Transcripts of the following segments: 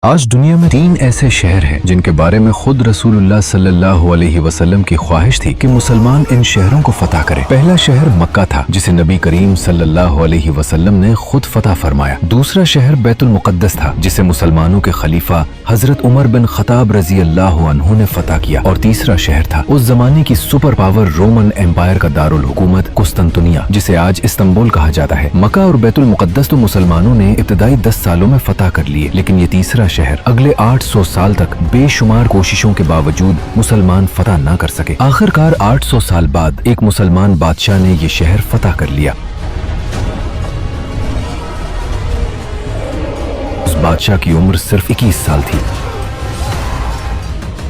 آج دنیا میں 3 ایسے شہر ہیں جن کے بارے میں خود رسول اللہ صلی اللہ علیہ وسلم کی خواہش تھی کہ مسلمان ان شہروں کو فتح کرے۔ پہلا شہر مکہ تھا جسے نبی کریم صلی اللہ علیہ وسلم نے خود فتح فرمایا۔ دوسرا شہر بیت المقدس تھا جسے مسلمانوں کے خلیفہ حضرت عمر بن خطاب رضی اللہ عنہ نے فتح کیا، اور تیسرا شہر تھا اس زمانے کی سپر پاور رومن ایمپائر کا دارالحکومت قسطنطنیہ، جسے آج استنبول کہا جاتا ہے۔ مکہ اور بیت المقدس تو مسلمانوں نے ابتدائی 10 سالوں میں فتح کر لیے، لیکن یہ تیسرا شہر اگلے 800 سال تک بے شمار کوششوں کے باوجود مسلمان فتح نہ کر سکے۔ آخر کار 800 سال بعد ایک مسلمان بادشاہ نے یہ شہر فتح کر لیا۔ اس بادشاہ کی عمر صرف 21 سال تھی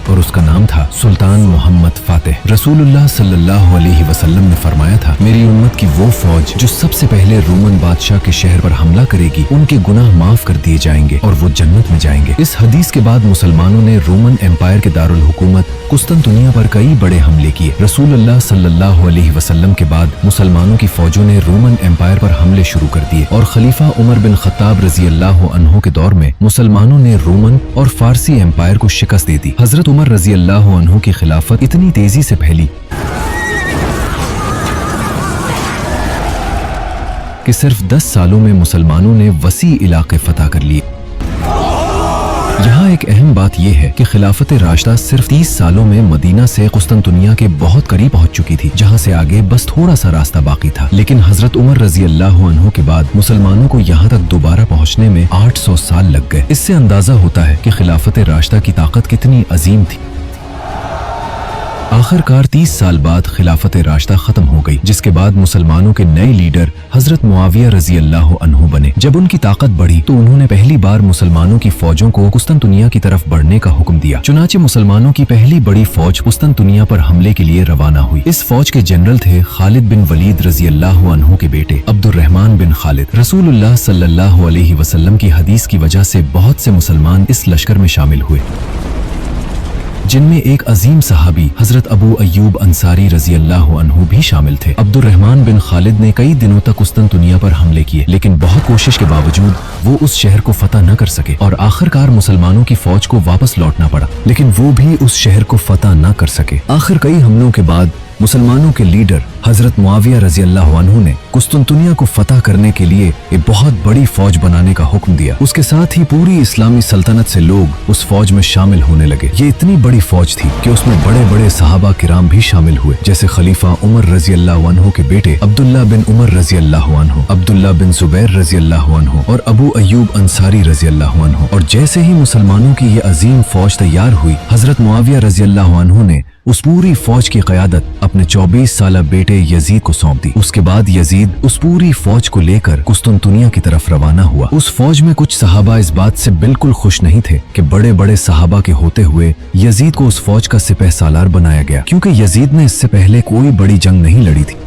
اور اس کا نام تھا سلطان محمد فاتح۔ رسول اللہ صلی اللہ علیہ وسلم نے فرمایا تھا، میری امت کی وہ فوج جو سب سے پہلے رومن بادشاہ کے شہر پر حملہ کرے گی، ان کے گناہ معاف کر دیے جائیں گے اور وہ جنت میں جائیں گے۔ اس حدیث کے بعد مسلمانوں نے رومن ایمپائر کے دارالحکومت قسطنطنیہ پر کئی بڑے حملے کیے۔ رسول اللہ صلی اللہ علیہ وسلم کے بعد مسلمانوں کی فوجوں نے رومن ایمپائر پر حملے شروع کر دیے، اور خلیفہ عمر بن خطاب رضی اللہ عنہ کے دور میں مسلمانوں نے رومن اور فارسی ایمپائر کو شکست دے دی۔ حضرت عمر رضی اللہ عنہ کی خلافت اتنی تیزی سے پھیلی کہ صرف 10 سالوں میں مسلمانوں نے وسیع علاقے فتح کر لیے۔ یہاں ایک اہم بات یہ ہے کہ خلافت راشدہ صرف 30 سالوں میں مدینہ سے قسطنطنیہ کے بہت قریب پہنچ چکی تھی، جہاں سے آگے بس تھوڑا سا راستہ باقی تھا۔ لیکن حضرت عمر رضی اللہ عنہ کے بعد مسلمانوں کو یہاں تک دوبارہ پہنچنے میں 800 سال لگ گئے۔ اس سے اندازہ ہوتا ہے کہ خلافت راشدہ کی طاقت کتنی عظیم تھی۔ آخر کار 30 سال بعد خلافت راشدہ ختم ہو گئی، جس کے بعد مسلمانوں کے نئے لیڈر حضرت معاویہ رضی اللہ عنہ بنے۔ جب ان کی طاقت بڑھی تو انہوں نے پہلی بار مسلمانوں کی فوجوں کو قسطنطنیہ کی طرف بڑھنے کا حکم دیا۔ چنانچہ مسلمانوں کی پہلی بڑی فوج قسطنطنیہ پر حملے کے لیے روانہ ہوئی۔ اس فوج کے جنرل تھے خالد بن ولید رضی اللہ عنہ کے بیٹے عبد الرحمن بن خالد۔ رسول اللہ صلی اللہ علیہ وسلم کی حدیث کی وجہ سے بہت سے مسلمان اس لشکر میں شامل ہوئے، جن میں ایک عظیم صحابی حضرت ابو ایوب انصاری رضی اللہ عنہ بھی شامل تھے۔ عبد الرحمن بن خالد نے کئی دنوں تک قسطنطنیہ پر حملے کیے، لیکن بہت کوشش کے باوجود وہ اس شہر کو فتح نہ کر سکے، اور آخر کار مسلمانوں کی فوج کو واپس لوٹنا پڑا، لیکن وہ بھی اس شہر کو فتح نہ کر سکے۔ آخر کئی حملوں کے بعد مسلمانوں کے لیڈر حضرت معاویہ رضی اللہ عنہ نے قسطنطنیہ کو فتح کرنے کے لیے ایک بہت بڑی فوج بنانے کا حکم دیا۔ اس کے ساتھ ہی پوری اسلامی سلطنت سے لوگ اس فوج میں شامل ہونے لگے۔ یہ اتنی بڑی فوج تھی کہ اس میں بڑے بڑے صحابہ کرام بھی شامل ہوئے، جیسے خلیفہ عمر رضی اللہ عنہ کے بیٹے عبداللہ بن عمر رضی اللہ عنہ، عبداللہ بن زبیر رضی اللہ عنہ، اور ابو ایوب انصاری رضی اللہ عنہ۔ اور جیسے ہی مسلمانوں کی یہ عظیم فوج تیار ہوئی، حضرت معاویہ رضی اللہ عنہ نے اس پوری فوج کی قیادت اپنے 24 سالہ بیٹے یزید کو سونپ دی۔ اس کے بعد یزید اس پوری فوج کو لے کر قسطنطنیہ کی طرف روانہ ہوا۔ اس فوج میں کچھ صحابہ اس بات سے بالکل خوش نہیں تھے کہ بڑے بڑے صحابہ کے ہوتے ہوئے یزید کو اس فوج کا سپہ سالار بنایا گیا، کیونکہ یزید نے اس سے پہلے کوئی بڑی جنگ نہیں لڑی تھی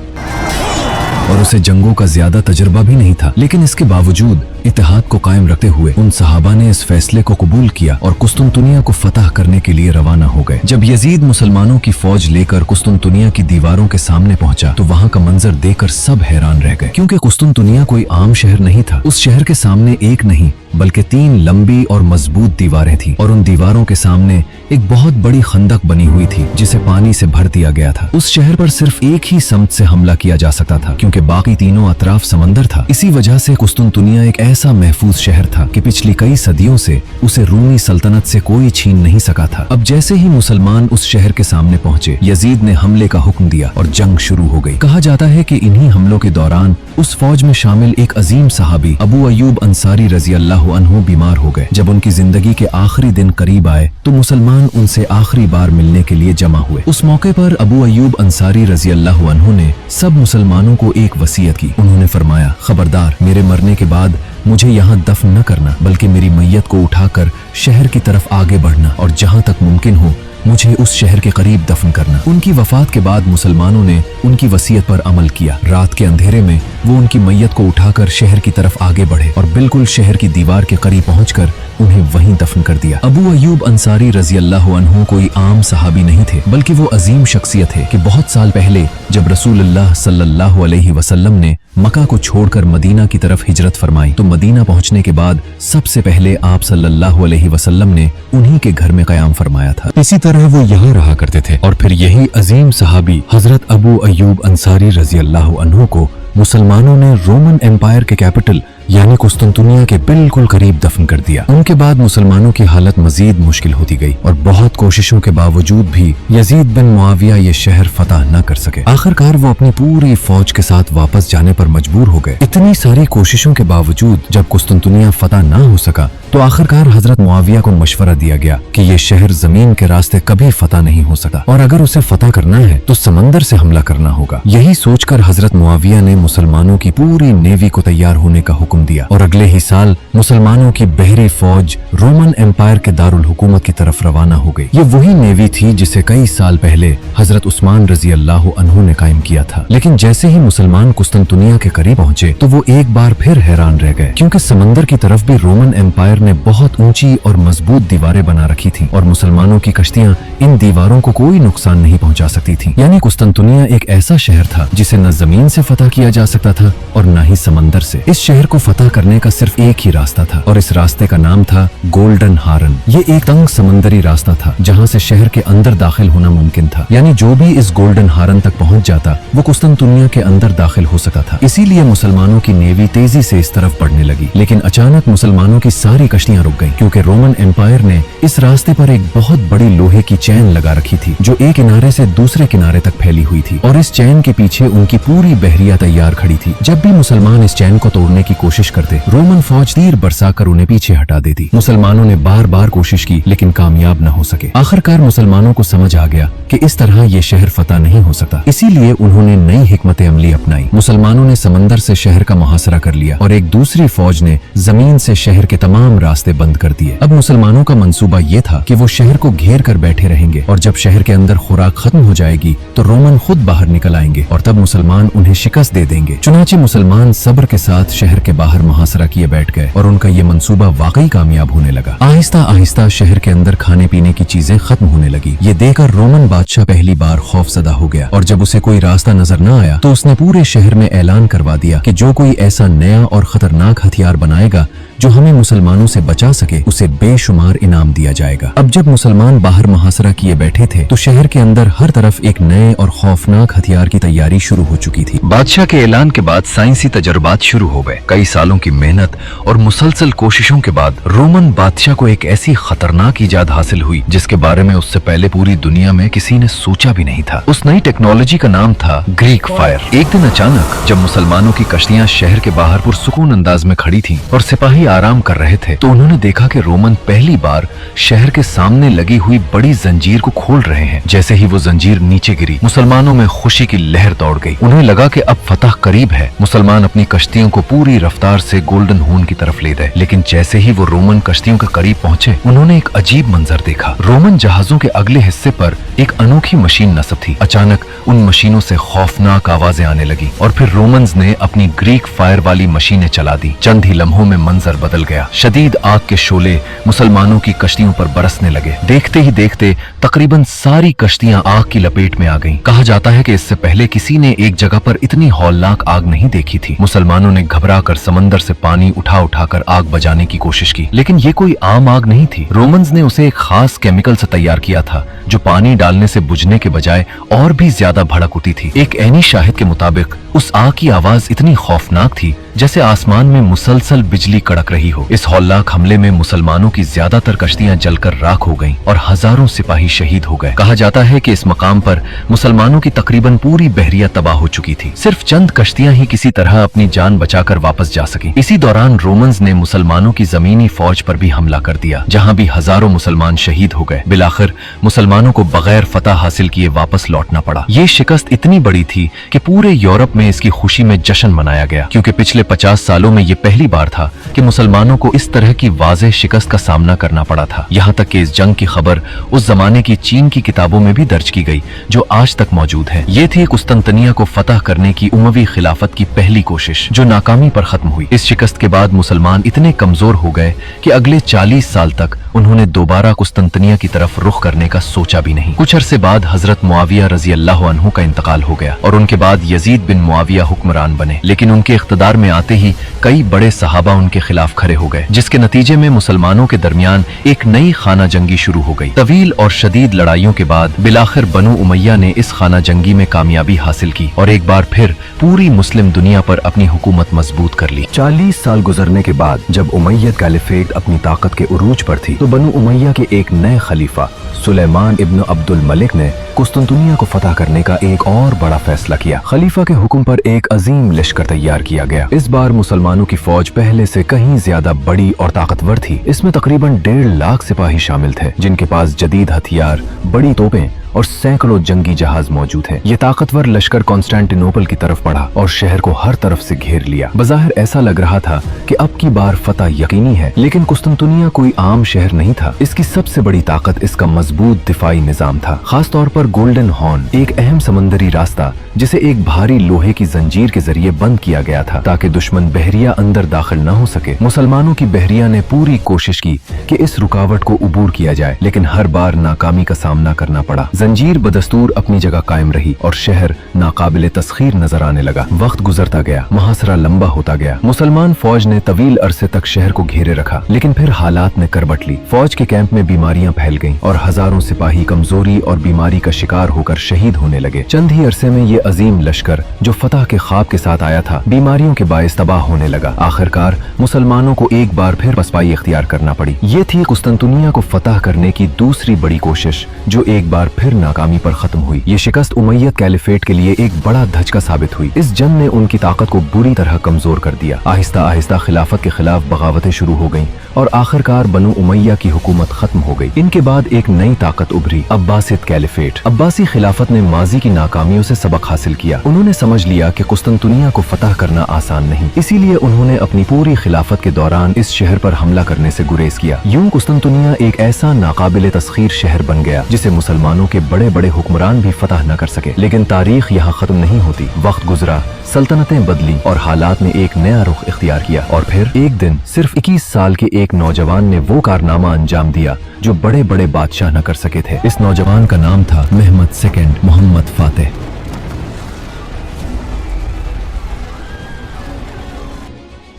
اور اسے جنگوں کا زیادہ تجربہ بھی نہیں تھا۔ لیکن اس کے باوجود اتحاد کو قائم رکھتے ہوئے ان صحابہ نے اس فیصلے کو قبول کیا اور قسطنطنیہ کو فتح کرنے کے لیے روانہ ہو گئے۔ جب یزید مسلمانوں کی فوج لے کر قسطنطنیہ کی دیواروں کے سامنے پہنچا تو وہاں کا منظر دیکھ کر سب حیران رہ گئے، کیونکہ قسطنطنیہ کوئی عام شہر نہیں تھا۔ اس شہر کے سامنے ایک نہیں بلکہ 3 لمبی اور مضبوط دیواریں تھیں، اور ان دیواروں کے سامنے ایک بہت بڑی خندق بنی ہوئی تھی جسے پانی سے بھر دیا گیا تھا۔ اس شہر پر صرف ایک ہی سمت سے حملہ کیا جا سکتا تھا، کیونکہ باقی تینوں اطراف سمندر تھا۔ اسی وجہ سے قسطنطنیہ ایک ایسا محفوظ شہر تھا کہ پچھلی کئی صدیوں سے اسے رومی سلطنت سے کوئی چھین نہیں سکا تھا۔ اب جیسے ہی مسلمان اس شہر کے سامنے پہنچے، یزید نے حملے کا حکم دیا اور جنگ شروع ہو گئی۔ کہا جاتا ہے کہ انہی حملوں کے دوران اس فوج میں شامل ایک عظیم صحابی ابو ایوب انصاری رضی اللہ عنہ بیمار ہو گئے۔ جب ان کی زندگی کے آخری دن قریب آئے تو مسلمان ان سے آخری بار ملنے کے لیے جمع ہوئے۔ اس موقع پر ابو ایوب انصاری رضی اللہ عنہ نے سب مسلمانوں کو ایک وصیت کی۔ انہوں نے فرمایا، خبردار، میرے مرنے کے بعد مجھے یہاں دفن نہ کرنا، بلکہ میری میت کو اٹھا کر شہر کی طرف آگے بڑھنا، اور جہاں تک ممکن ہو मुझे उस शहर के करीब दफन करना। उनकी वफात के बाद मुसलमानों ने उनकी वसीयत पर अमल किया। रात के अंधेरे में वो उनकी मैयत को उठाकर शहर की तरफ आगे बढ़े और बिल्कुल शहर की दीवार के करीब पहुंचकर उन्हें वहीं दफन कर दिया। अबू अयूब अंसारी रजी अल्लाह अन्हु कोई आम सहाबी नहीं थे, बल्कि वो अजीम शख्सियत है कि बहुत साल पहले जब रसूलुल्लाह सल्लल्लाहु अलैहि वसल्लम ने मक्का को छोड़कर मदीना की तरफ हिजरत फरमाई तो मदीना पहुंचने के बाद सबसे पहले आप सल्लल्लाहु अलैहि वसल्लम ने उन्हीं के घर में कयाम फरमाया था। इसी तरह वो यहाँ रहा करते थे और फिर यही अजीम सहाबी हजरत अबू अयूब अंसारी रजी अल्लाह अन्हु को मुसलमानों ने रोमन एम्पायर के कैपिटल यानी कुस्तुनतुनिया के बिल्कुल करीब दफन कर दिया। उनके बाद मुसलमानों की हालत मजीद मुश्किल होती गई और बहुत कोशिशों के बावजूद भी यजीद बिन मुआविया ये शहर फतह न कर सके। आखिरकार वो अपनी पूरी फौज के साथ वापस जाने पर मजबूर हो गए। इतनी सारी कोशिशों के बावजूद जब कुस्तुनतुनिया फतह न हो सका तो आखिरकार हजरत मुआविया को मशवरा दिया गया कि ये शहर जमीन के रास्ते कभी फतह नहीं हो सकता और अगर उसे फतह करना है तो समंदर से हमला करना होगा। यही सोचकर हजरत मुआविया ने मुसलमानों की पूरी नेवी को तैयार होने का हुक्म दिया और अगले ही साल मुसलमानों की बहरी फौज रोमन एम्पायर के दारुल हुकूमत की तरफ रवाना हो गई। ये वही नेवी थी जिसे कई साल पहले हजरत उस्मान रजी अल्लाह अन्हु ने कायम किया था। लेकिन जैसे ही मुसलमान कुस्तुनतुनिया के करीब पहुंचे तो वो एक बार फिर हैरान रह गए, क्योंकि समंदर की तरफ भी रोमन एम्पायर ने बहुत ऊंची और मजबूत दीवारें बना रखी थी और मुसलमानों की कश्तियां इन दीवारों को कोई नुकसान नहीं पहुंचा सकती थी। यानी कुस्तुनतुनिया एक ऐसा शहर था जिसे न जमीन से फतह किया जा सकता था और न ही समंदर से। इस शहर को फतह करने का सिर्फ एक ही रास्ता था और इस रास्ते का नाम था गोल्डन हारन। ये एक तंग समंदरी रास्ता था जहाँ से शहर के अंदर दाखिल होना मुमकिन था, यानी जो भी इस गोल्डन हारन तक पहुँच जाता वो कुस्तुनतुनिया के अंदर दाखिल हो सकता था। इसीलिए मुसलमानों की नेवी तेजी से इस तरफ बढ़ने लगी। लेकिन अचानक मुसलमानों की सारी कश्तियां रुक गईं, क्योंकि रोमन एम्पायर ने इस रास्ते पर एक बहुत बड़ी लोहे की चैन लगा रखी थी जो एक किनारे से दूसरे किनारे तक फैली हुई थी और इस चैन के पीछे उनकी पूरी बहरिया तैयार खड़ी थी। जब भी मुसलमान इस चैन को तोड़ने की कोशिश करते रोमन फौज तीर बरसाकर उन्हें पीछे हटा देती। मुसलमानों ने बार बार कोशिश की लेकिन कामयाब न हो सके। आखिरकार मुसलमानों को समझ आ गया कि इस तरह ये शहर फतह नहीं हो सकता, इसीलिए उन्होंने नई हिकमत अमली अपनाई। मुसलमानों ने समंदर से शहर का मुहासरा कर लिया और एक दूसरी फौज ने जमीन से शहर के तमाम रास्ते बंद कर दिए। अब मुसलमानों का मंसूबा ये था कि वो शहर को घेर कर बैठे रहेंगे और जब शहर के अंदर खुराक खत्म हो जाएगी तो रोमन खुद बाहर निकल आएंगे और तब मुसलमान उन्हें शिकस्त दे देंगे। चुनांचे मुसलमान सब्र के साथ शहर के बाहर मुहासरा किए बैठ गए और उनका ये मंसूबा वाकई कामयाब होने लगा। आहिस्ता आहिस्ता शहर के अंदर खाने पीने की चीजें खत्म होने लगी। ये देखकर रोमन बादशाह पहली बार खौफजदा हो गया और जब उसे कोई रास्ता नजर न आया तो उसने पूरे शहर में ऐलान करवा दिया कि जो कोई ऐसा नया और खतरनाक हथियार बनाएगा जो हमें मुसलमानों से बचा सके उसे बेशुमार इनाम दिया जाएगा। अब जब मुसलमान बाहर मुहासरा किए बैठे थे तो शहर के अंदर हर तरफ एक नए और खौफनाक हथियार की तैयारी शुरू हो चुकी थी। बादशाह के ऐलान के बाद साइंसी तजर्बात शुरू हो गए। कई सालों की मेहनत और मुसलसल कोशिशों के बाद रोमन बादशाह को एक ऐसी खतरनाक इजाद हासिल हुई जिसके बारे में उससे पहले पूरी दुनिया में किसी ने सोचा भी नहीं था। उस नई टेक्नोलॉजी का नाम था ग्रीक फायर। एक दिन अचानक जब मुसलमानों की कश्तियां शहर के बाहर पुरसुकून अंदाज में खड़ी थीं और सिपाही आराम कर रहे थे तो उन्होंने देखा कि रोमन पहली बार शहर के सामने लगी हुई बड़ी जंजीर को खोल रहे हैं। जैसे ही वो जंजीर नीचे गिरी मुसलमानों में खुशी की लहर दौड़ गई। उन्हें लगा कि अब फतह करीब है। मुसलमान अपनी कश्तियों को पूरी रफ्तार से गोल्डन हून की तरफ ले गए। लेकिन जैसे ही वो रोमन कश्तियों के करीब पहुंचे उन्होंने एक अजीब मंजर देखा। रोमन जहाजों के अगले हिस्से पर एक अनोखी मशीन नस्ब थी। अचानक उन मशीनों से खौफनाक आवाजें आने लगी और फिर रोमन्स ने अपनी ग्रीक फायर वाली मशीनें चला दी। चंद ही लम्हों में मंजर बदल गया। शदीद आग के शोले मुसलमानों की कश्तियों पर बरसने लगे। देखते ही देखते तकरीबन सारी कश्तियां आग की लपेट में आ गईं। कहा जाता है कि इससे पहले किसी ने एक जगह पर इतनी हौलनाक आग नहीं देखी थी। मुसलमानों ने घबराकर समंदर से पानी उठा उठाकर आग बजाने की कोशिश की, लेकिन ये कोई आम आग नहीं थी। रोमन्स ने उसे एक खास केमिकल से तैयार किया था जो पानी डालने से बुझने के बजाय और भी ज्यादा भड़क उठी थी। एक ऐनी शाहिद के मुताबिक उस आग की आवाज इतनी खौफनाक थी जैसे आसमान में मुसलसल बिजली कड़क रही हो। इस हौलनाक हमले में मुसलमानों की ज्यादातर कश्तियां जलकर राख हो गईं और हजारों सिपाही शहीद हो गए। कहा जाता है कि इस मकाम पर मुसलमानों की तकरीबन पूरी बहरिया तबाह हो चुकी थी। सिर्फ चंद कश्तियां ही किसी तरह अपनी जान बचाकर वापस जा सकी। इसी दौरान रोमन्स ने मुसलमानों की जमीनी फौज पर भी हमला कर दिया, जहां भी हजारों मुसलमान शहीद हो गए। बिलाखिर मुसलमानों को बगैर फतह हासिल किए वापस लौटना पड़ा। ये शिकस्त इतनी बड़ी थी कि पूरे यूरोप में इसकी खुशी में जश्न मनाया गया, क्योंकि पिछले 50 सालों में ये पहली बार था कि मुसलमानों को इस तरह की वाज़ेह शिकस्त का सामना करना पड़ा था। यहाँ तक कि इस जंग की खबर उस जमाने की चीन की किताबों में भी दर्ज की गई, जो आज तक मौजूद है। ये थी कुस्तंतनिया को फतह करने की उमवी खिलाफत की पहली कोशिश, जो नाकामी पर खत्म हुई। इस शिकस्त के बाद मुसलमान इतने कमजोर हो गए कि अगले 40 साल तक उन्होंने दोबारा कुस्तंतनिया की तरफ रुख करने का सोचा भी नहीं। कुछ अरसे बाद हजरत मुआविया रजी अल्लाह अन्हु का इंतकाल हो गया और उनके बाद यजीद बिन मुआविया हुक्मरान बने। लेकिन उनके इख्तदार में आते ही कई बड़े सहाबा उनके खिलाफ खड़े हो गए, जिसके नतीजे में मुसलमानों के दरमियान एक नई खाना जंगी शुरू हो गई। तवील और शदीद लड़ाइयों के बाद बिलाखिर बनु उमैया ने इस खाना जंगी में कामयाबी हासिल की और एक बार फिर पूरी मुस्लिम दुनिया पर अपनी हुकूमत मजबूत कर ली। 40 साल गुजरने के बाद जब उमैयद कैलिफेट अपनी ताकत के उरूज पर थी, तो बनु उमैया के एक नए खलीफा सुलेमान इब्न अब्दुल मलिक ने कुस्तुनतुनिया को फतह करने का एक और बड़ा फैसला किया। खलीफा के हुक्म पर एक अजीम लश्कर तैयार किया गया। इस बार मुसलमानों की फौज पहले से कहीं ज्यादा बड़ी और ताकतवर थी। इसमें तकरीबन 1.5 लाख सिपाही शामिल थे, जिनके पास जदीद हथियार, बड़ी तोपें और सैकड़ों जंगी जहाज मौजूद हैं। ये ताकतवर लश्कर कॉन्स्टेंटिनोपल की तरफ बढ़ा और शहर को हर तरफ से घेर लिया। बज़ाहिर ऐसा लग रहा था कि अब की बार फतह यकीनी है, लेकिन कुस्तुनतुनिया कोई आम शहर नहीं था। इसकी सबसे बड़ी ताकत इसका मजबूत दिफाई निजाम था, खास तौर पर गोल्डन हॉर्न, एक अहम समंदरी रास्ता जिसे एक भारी लोहे की जंजीर के जरिए बंद किया गया था ताकि दुश्मन बहरिया अंदर दाखिल न हो सके। मुसलमानों की बहरिया ने पूरी कोशिश की कि इस रुकावट को उबूर किया जाए, लेकिन हर बार नाकामी का सामना करना पड़ा। जंजीर बदस्तूर अपनी जगह कायम रही और शहर नाकाबिले तस्खीर नजर आने लगा। वक्त गुजरता गया, मुहासरा लंबा होता गया। मुसलमान फौज ने तवील अरसे तक शहर को घेरे रखा, लेकिन फिर हालात ने करवट ली। फौज के कैंप में बीमारियां फैल गईं और हजारों सिपाही कमजोरी और बीमारी का शिकार होकर शहीद होने लगे। चंद ही अरसे में ये अजीम लश्कर जो फतह के ख्वाब के साथ आया था, बीमारियों के बायस तबाह होने लगा। आखिरकार मुसलमानों को एक बार फिर पसपाई इख्तियार करना पड़ी। ये थी कुस्तुनतुनिया को फतह करने की दूसरी बड़ी कोशिश, जो एक बार फिर नाकामी पर खत्म हुई। ये शिकस्त उमैयद कैलिफेट के लिए एक बड़ा धचका साबित हुई। इस जंग ने उनकी ताकत को बुरी तरह कमजोर कर दिया। आहिस्ता आहिस्ता खिलाफत के खिलाफ बगावतें शुरू हो गईं और आखिरकार बनु उमैया की हुकूमत खत्म हो गई। इनके बाद एक नई ताकत उभरी, अब्बासिद कैलिफेट। अब्बासी खिलाफत ने माजी की नाकामियों से सबक हासिल किया। उन्होंने समझ लिया कि कुस्तुनतुनिया को फतह करना आसान नहीं, इसीलिए उन्होंने अपनी पूरी खिलाफत के दौरान इस शहर पर हमला करने से गुरेज किया। यूं कुस्तुनतुनिया एक ऐसा नाकाबिले तस्खीर शहर बन गया जिसे मुसलमानों के बड़े बड़े हुक्मरान भी फतह न कर सके। लेकिन तारीख यहाँ खत्म नहीं होती। वक्त गुजरा, सल्तनतें बदली और हालात ने एक नया रुख इख्तियार किया। और फिर एक दिन सिर्फ 21 साल के एक नौजवान ने वो कारनामा अंजाम दिया जो बड़े बड़े बादशाह न कर सके थे। इस नौजवान का नाम था महमद सेकंड मोहम्मद फातेह।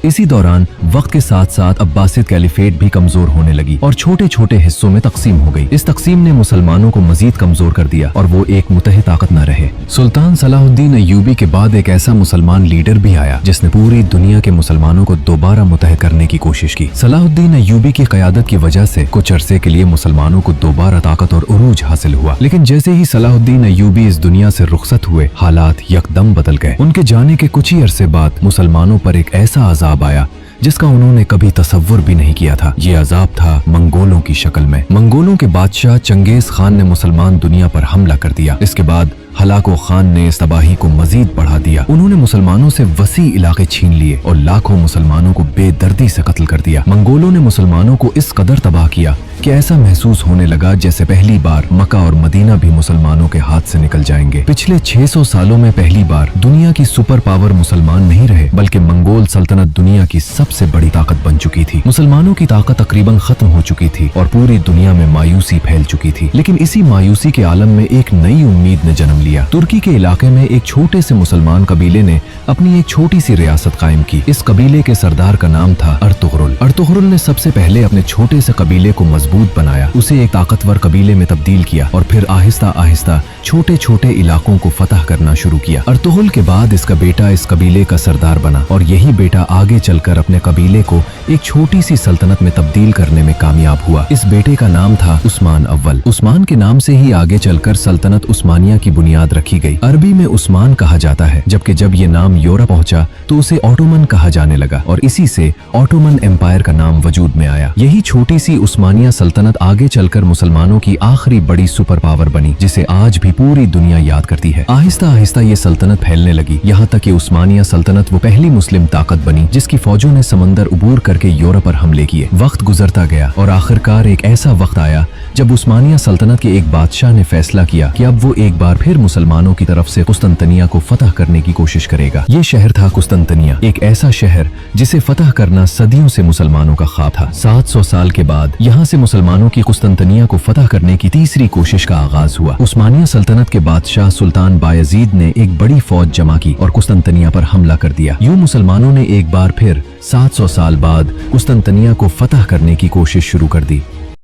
इसी दौरान वक्त के साथ साथ अब्बासिद कैलिफेट भी कमजोर होने लगी और छोटे छोटे हिस्सों में तकसीम हो गई। इस तकसीम ने मुसलमानों को मजीद कमजोर कर दिया और वो एक मुतहिद ताकत न रहे। सुल्तान सलाहुद्दीन अय्यूबी के बाद एक ऐसा मुसलमान लीडर भी आया जिसने पूरी दुनिया के मुसलमानों को दोबारा मुतहिद करने की कोशिश की। सलाहुद्दीन अय्यूबी की क़यादत की वजह से कुछ अरसे के लिए मुसलमानों को दोबारा ताकत और उरूज हासिल हुआ, लेकिन जैसे ही सलाहुद्दीन अय्यूबी इस दुनिया से रुखसत हुए, हालात यकदम बदल गए। उनके जाने के कुछ ही अरसे बाद मुसलमानों पर एक ऐसा अजाब आया जिसका उन्होंने कभी तसव्वुर भी नहीं किया था। ये अजाब था मंगोलों की शक्ल में। मंगोलों के बादशाह चंगेज खान ने मुसलमान दुनिया पर हमला कर दिया। इसके बाद हलाको खान ने इस तबाही को मजीद बढ़ा दिया। उन्होंने मुसलमानों से वसी इलाके छीन लिए और लाखों मुसलमानों को बेदर्दी से कत्ल कर दिया। मंगोलों ने मुसलमानों को इस कदर तबाह किया कि ऐसा महसूस होने लगा जैसे पहली बार मक्का और मदीना भी मुसलमानों के हाथ से निकल जाएंगे। पिछले 600 सालों में पहली बार दुनिया की सुपर पावर मुसलमान नहीं रहे, बल्कि मंगोल सल्तनत दुनिया की सबसे बड़ी ताकत बन चुकी थी। मुसलमानों की ताकत तकरीबन खत्म हो चुकी थी और पूरी दुनिया में मायूसी फैल चुकी थी। लेकिन इसी मायूसी के आलम में एक नई उम्मीद ने जन्म लिया। तुर्की के इलाके में एक छोटे से मुसलमान कबीले ने अपनी एक छोटी सी रियासत कायम की। इस कबीले के सरदार का नाम था अर्तुगरुल। अर्तुगरुल ने सबसे पहले अपने छोटे से कबीले को मजबूत बनाया, उसे एक ताकतवर कबीले में तब्दील किया और फिर आहिस्ता आहिस्ता छोटे छोटे इलाकों को फतह करना शुरू किया। अर्तुगरुल के बाद इसका बेटा इस कबीले का सरदार बना और यही बेटा आगे चलकर अपने कबीले को एक छोटी सी सल्तनत में तब्दील करने में कामयाब हुआ। इस बेटे का नाम था उस्मान अव्वल। उस्मान के नाम से ही आगे चलकर सल्तनत उस्मानिया की बुनियाद रखी गई। अरबी में उस्मान कहा जाता है, जबकि जब ये नाम यूरोप पहुंचा तो उसे ऑटोमन कहा जाने लगा और इसी से ऑटोमन एम्पायर का नाम वजूद में आया। यही छोटी सी उस्मानिया सल्तनत आगे चलकर मुसलमानों की आखिरी बड़ी सुपर पावर बनी, जिसे आज भी पूरी दुनिया याद करती है। आहिस्ता आहिस्ता ये सल्तनत फैलने लगी, यहाँ तक कि उस्मानिया सल्तनत वो पहली मुस्लिम ताकत बनी जिसकी फौजों ने समंदर उबूर करके यूरोप पर हमले किए। वक्त गुजरता गया और आखिरकार एक ऐसा वक्त आया जब उस्मानिया सल्तनत के एक बादशाह ने फैसला किया कि अब वो एक बार फिर मुसलमानों की तरफ से कुस्तंतनिया को फतह करने की कोशिश करेगा। ये शहर था कुस्तंतनिया, एक ऐसा शहर जिसे फतह करना सदियों से मुसलमानों का ख्वाब था। 700 साल के बाद यहाँ से मुसलमानों की कुस्तंतनिया को फतह करने की तीसरी कोशिश का आगाज हुआ। उस्मानिया सल्तनत के बादशाह सुल्तान बायजीद ने एक बड़ी फौज जमा की और कुस्तंतनिया पर हमला कर दिया। यूं मुसलमानों ने एक बार फिर 700 साल बाद कुस्तंतनिया को फतह करने की कोशिश शुरू कर दी।